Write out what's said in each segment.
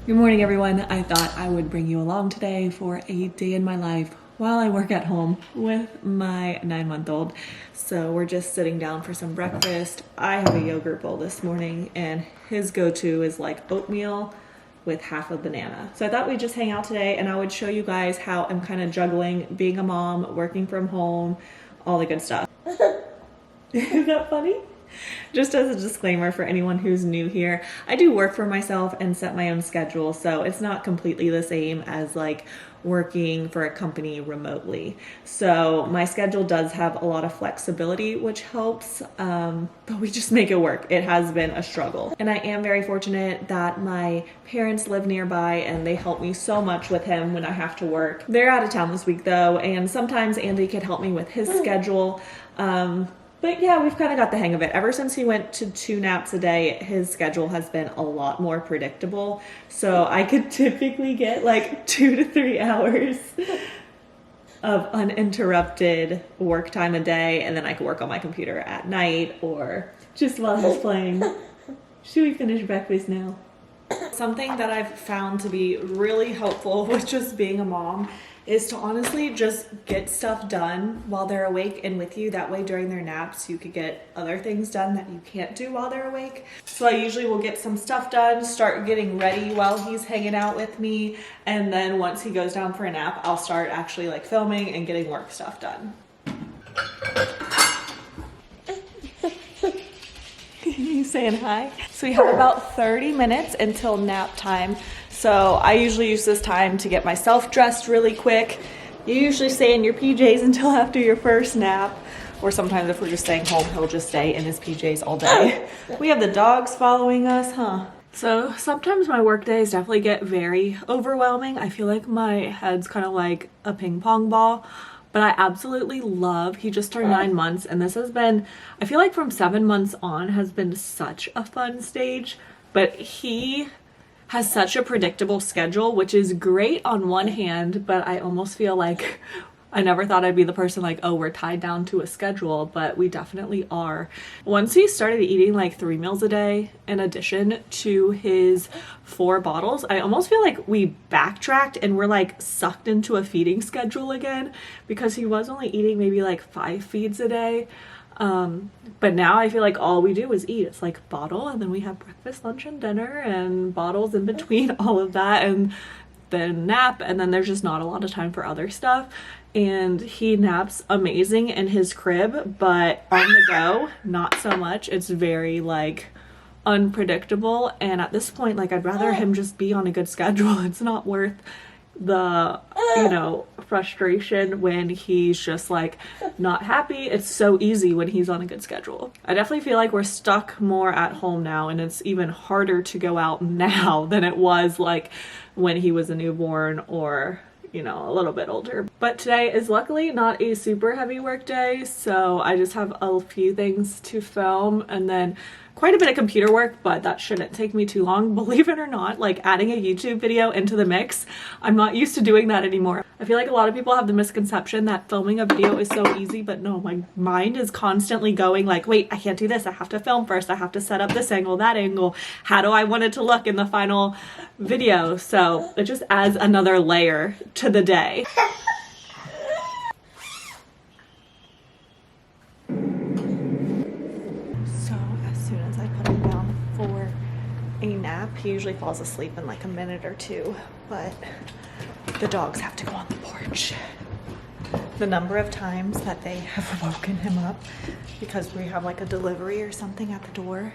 Good morning, everyone. I thought I would bring you along today for a day in my life while I work at home with my 9-month-old. So we're just sitting down for some breakfast. I have a yogurt bowl this morning and his go-to is like oatmeal with half a banana. So I thought we'd just hang out today and I would show you guys how I'm kind of juggling being a mom, working from home, all the good stuff. Is that funny? Just as a disclaimer for anyone who's new here, I do work for myself and set my own schedule, so it's not completely the same as like working for a company remotely. So my schedule does have a lot of flexibility, which helps, but we just make it work. It has been a struggle. And I am very fortunate that my parents live nearby and they help me so much with him when I have to work. They're out of town this week though, and sometimes Andy could help me with his schedule. But yeah, we've kind of got the hang of it. Ever since he went to 2 naps a day, his schedule has been a lot more predictable. So I could typically get like 2 to 3 hours of uninterrupted work time a day. And then I could work on my computer at night or just while he's playing. Should we finish breakfast now? Something that I've found to be really helpful with just being a mom is to honestly just get stuff done while they're awake and with you. That way during their naps you could get other things done that you can't do while they're awake. So I usually will get some stuff done, start getting ready while he's hanging out with me, and then once he goes down for a nap, I'll start actually like filming and getting work stuff done. You saying hi? So we have about 30 minutes until nap time. So I usually use this time to get myself dressed really quick. You usually stay in your PJs until after your first nap. Or sometimes if we're just staying home, he'll just stay in his PJs all day. We have the dogs following us, huh? So sometimes my work days definitely get very overwhelming. I feel like my head's kind of like a ping pong ball. But I absolutely love, he just turned 9 months and this has been, I feel like from 7 months on has been such a fun stage, but he has such a predictable schedule, which is great on one hand, but I almost feel like I never thought I'd be the person like, oh, we're tied down to a schedule, but we definitely are. Once he started eating like 3 meals a day in addition to his 4 bottles, I almost feel like we backtracked and we're like sucked into a feeding schedule again because he was only eating maybe like 5 feeds a day. But now I feel like all we do is eat. It's like bottle and then we have breakfast, lunch, and dinner and bottles in between all of that and then nap, and then there's just not a lot of time for other stuff. And he naps amazing in his crib, but on the go, not so much. It's very like unpredictable, and at this point like I'd rather him just be on a good schedule. It's not worth the, you know, frustration when he's just like not happy. It's so easy when he's on a good schedule. I definitely feel like we're stuck more at home now, and it's even harder to go out now than it was like when he was a newborn or, you know, a little bit older. But today is luckily not a super heavy work day, so I just have a few things to film and then quite a bit of computer work, but that shouldn't take me too long. Believe it or not, like adding a YouTube video into the mix, I'm not used to doing that anymore. I feel like a lot of people have the misconception that filming a video is so easy, but no, my mind is constantly going like, wait, I can't do this. I have to film first. I have to set up this angle, that angle. How do I want it to look in the final video? So it just adds another layer to the day. He usually falls asleep in like a minute or 2, but the dogs have to go on the porch. The number of times that they have woken him up because we have like a delivery or something at the door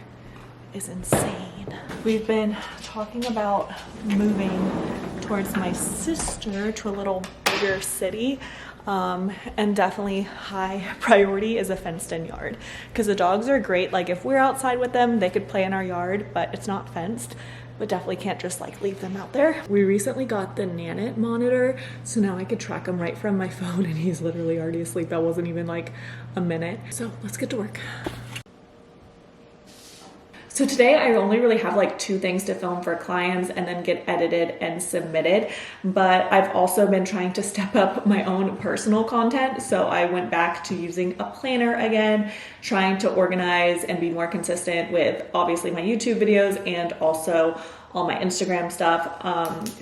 is insane. We've been talking about moving towards my sister to a little bigger city. And definitely high priority is a fenced in yard because the dogs are great. Like if we're outside with them, they could play in our yard, but it's not fenced, but definitely can't just like leave them out there. We recently got the Nanit monitor, so now I could track him right from my phone and he's literally already asleep. That wasn't even like a minute. So let's get to work. So today I only really have like 2 things to film for clients and then get edited and submitted, but I've also been trying to step up my own personal content. So I went back to using a planner again, trying to organize and be more consistent with obviously my YouTube videos and also all my Instagram stuff.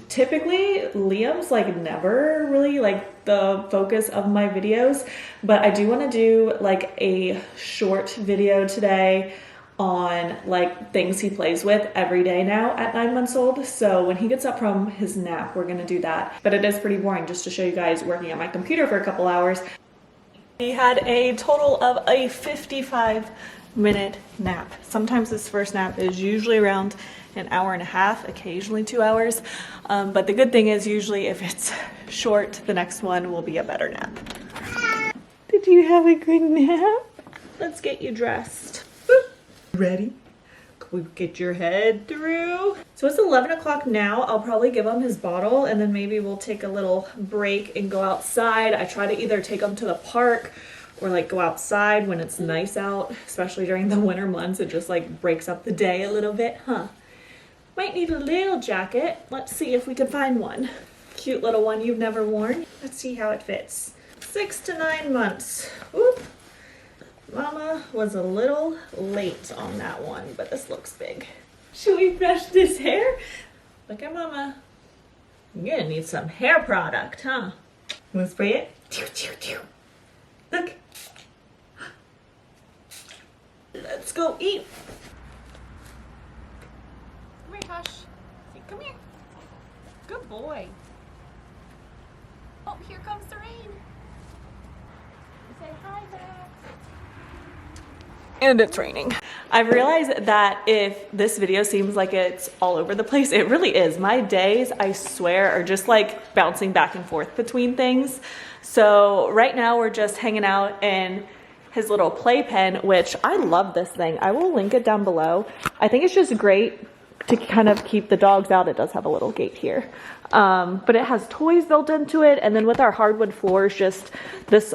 Typically Liam's like never really like the focus of my videos, but I do want to do like a short video today on like things he plays with every day now at 9 months old. So when he gets up from his nap, we're gonna do that. But it is pretty boring just to show you guys working at my computer for a couple hours. He had a total of a 55-minute nap. Sometimes this first nap is usually around an hour and a half, occasionally 2 hours. But the good thing is usually if it's short, the next one will be a better nap. Did you have a good nap? Let's get you dressed. Ready? Can we get your head through? So it's 11 o'clock now. I'll probably give him his bottle and then maybe we'll take a little break and go outside. I try to either take him to the park or like go outside when it's nice out, especially during the winter months. It just like breaks up the day a little bit, huh? Might need a little jacket. Let's see if we can find one. Cute little one you've never worn. Let's see how it fits. 6 to 9 months. Oop. Mama was a little late on that one, but this looks big. Should we brush this hair? Look at Mama. You're gonna need some hair product, huh? You wanna spray it? Look. Let's go eat. Come here, Tosh. Come here. Good boy. Oh, here comes the rain. Say hi, Max. And it's raining. I've realized that if this video seems like it's all over the place, it really is. My days, I swear, are just like bouncing back and forth between things. So right now we're just hanging out in his little playpen, which I love this thing. I will link it down below. I think it's just great to kind of keep the dogs out. It does have a little gate here. But it has toys built into it. And then with our hardwood floors, just this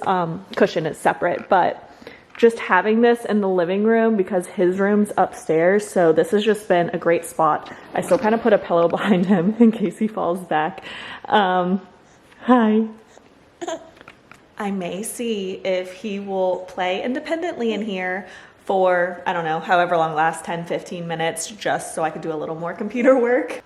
cushion is separate. But just having this in the living room because his room's upstairs, so this has just been a great spot. I still kind of put a pillow behind him in case he falls back. Hi. I may see if he will play independently in here for, I don't know, however long lasts, 10, 15 minutes, just so I could do a little more computer work.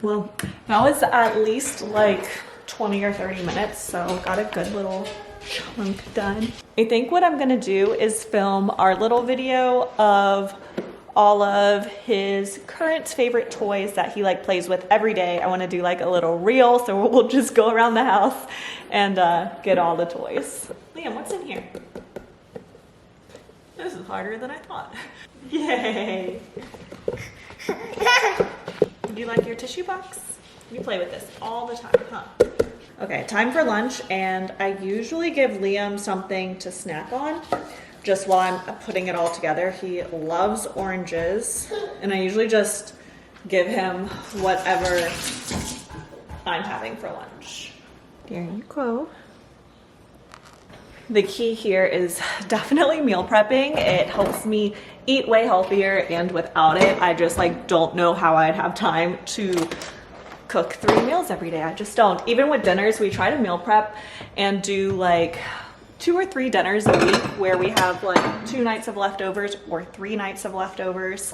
Well, that was at least like 20 or 30 minutes, so got a good little chunk done. I think what I'm gonna do is film our little video of all of his current favorite toys that he like plays with every day. I want to do like a little reel, so we'll just go around the house and get all the toys. Liam, what's in here? This is harder than I thought. Yay! Do you like your tissue box? You play with this all the time, huh? Okay, time for lunch, and I usually give Liam something to snack on just while I'm putting it all together. He loves oranges, and I usually just give him whatever I'm having for lunch. There you go. The key here is definitely meal prepping. It helps me eat way healthier, and without it, I just like don't know how I'd have time to cook 3 meals every day. I just don't. Even with dinners, we try to meal prep and do like 2 or 3 dinners a week where we have like 2 nights of leftovers or 3 nights of leftovers.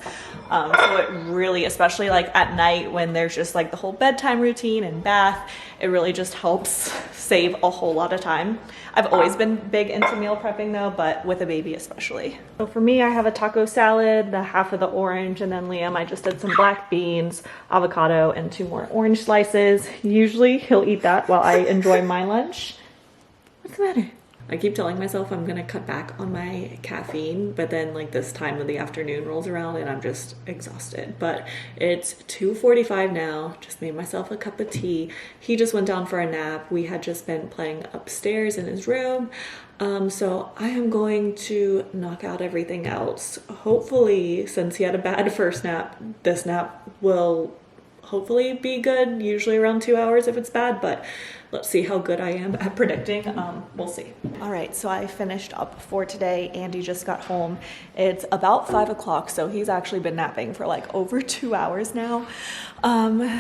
So it really, especially like at night when there's just like the whole bedtime routine and bath, it really just helps save a whole lot of time. I've always been big into meal prepping though, but with a baby especially. So for me, I have a taco salad, the half of the orange, and then Liam, I just did some black beans, avocado, and 2 more orange slices. Usually he'll eat that while I enjoy my lunch. What's the matter? I keep telling myself I'm gonna cut back on my caffeine, but then like this time of the afternoon rolls around and I'm just exhausted. But it's 2:45 now, just made myself a cup of tea. He just went down for a nap. We had just been playing upstairs in his room. So I am going to knock out everything else. Hopefully, since he had a bad first nap, this nap will hopefully be good, usually around 2 hours if it's bad, but let's see how good I am at predicting. We'll see. All right, so I finished up for today. Andy just got home. It's about 5 o'clock, so he's actually been napping for like over 2 hours now.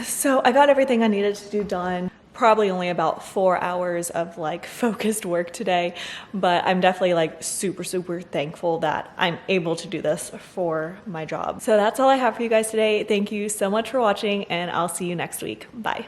So I got everything I needed to do done. probably only about 4 hours of like focused work today, but I'm definitely like super thankful that I'm able to do this for my job. So that's all I have for you guys today. Thank you so much for watching, and I'll see you next week. Bye.